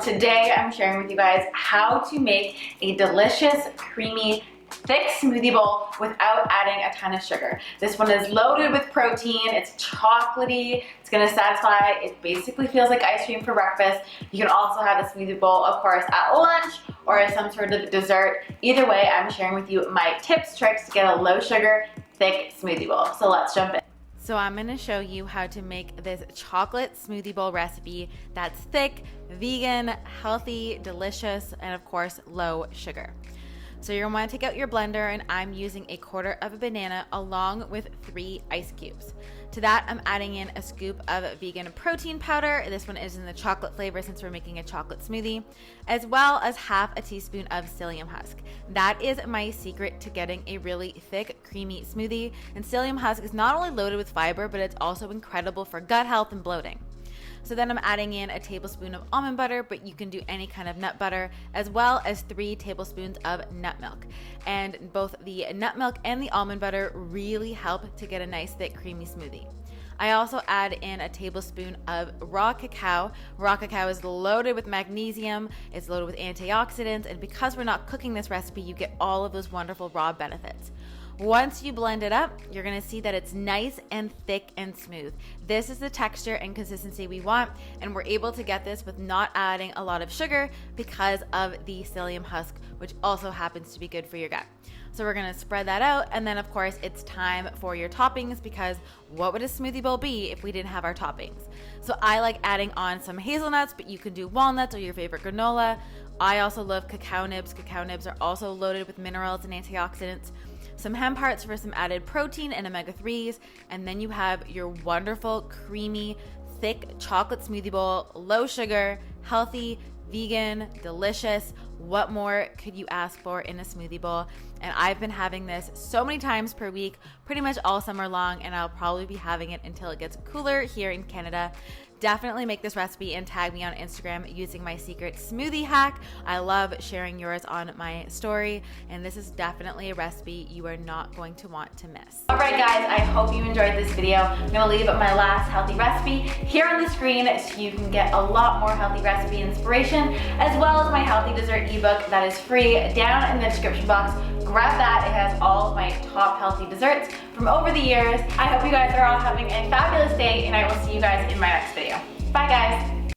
channel. Today I'm sharing with you guys how to make a delicious, creamy, thick smoothie bowl without adding a ton of sugar. This one is loaded with protein, it's chocolatey, it's gonna satisfy, it basically feels like ice cream for breakfast. You can also have a smoothie bowl, of course, at lunch or as some sort of dessert. Either way, I'm sharing with you my tips, tricks to get a low sugar, thick smoothie bowl. So let's jump in. So I'm gonna show you how to make this chocolate smoothie bowl recipe that's thick, vegan, healthy, delicious, and of course, low sugar. So you're gonna wanna take out your blender, and I'm using 1/4 of a banana along with 3 ice cubes. To that, I'm adding in a scoop of vegan protein powder. This one is in the chocolate flavor since we're making a chocolate smoothie, as well as 1/2 teaspoon of psyllium husk. That is my secret to getting a really thick, creamy smoothie. And psyllium husk is not only loaded with fiber, but it's also incredible for gut health and bloating. So then I'm adding in a tablespoon of almond butter, but you can do any kind of nut butter, as well as 3 tablespoons of nut milk. And both the nut milk and the almond butter really help to get a nice thick creamy smoothie. I also add in a tablespoon of raw cacao. Raw cacao is loaded with magnesium, it's loaded with antioxidants, and because we're not cooking this recipe, you get all of those wonderful raw benefits. Once you blend it up, you're gonna see that it's nice and thick and smooth. This is the texture and consistency we want, and we're able to get this with not adding a lot of sugar because of the psyllium husk, which also happens to be good for your gut. So we're gonna spread that out, and then of course it's time for your toppings, because what would a smoothie bowl be if we didn't have our toppings? So I like adding on some hazelnuts, but you can do walnuts or your favorite granola. I also love cacao nibs. Cacao nibs are also loaded with minerals and antioxidants. Some hemp hearts for some added protein and omega-3s, and then you have your wonderful, creamy, thick chocolate smoothie bowl, low sugar, healthy, vegan, delicious. What more could you ask for in a smoothie bowl? And I've been having this so many times per week, pretty much all summer long, and I'll probably be having it until it gets cooler here in Canada. Definitely make this recipe and tag me on Instagram using my secret smoothie hack. I love sharing yours on my story, and this is definitely a recipe you are not going to want to miss. All right, guys, I hope you enjoyed this video. I'm gonna leave my last healthy recipe here on the screen so you can get a lot more healthy recipe inspiration, as well as my healthy dessert ebook that is free down in the description box. Grab that, it has all of my top healthy desserts from over the years. I hope you guys are all having a fabulous day, and I will see you guys in my next video. Bye, guys.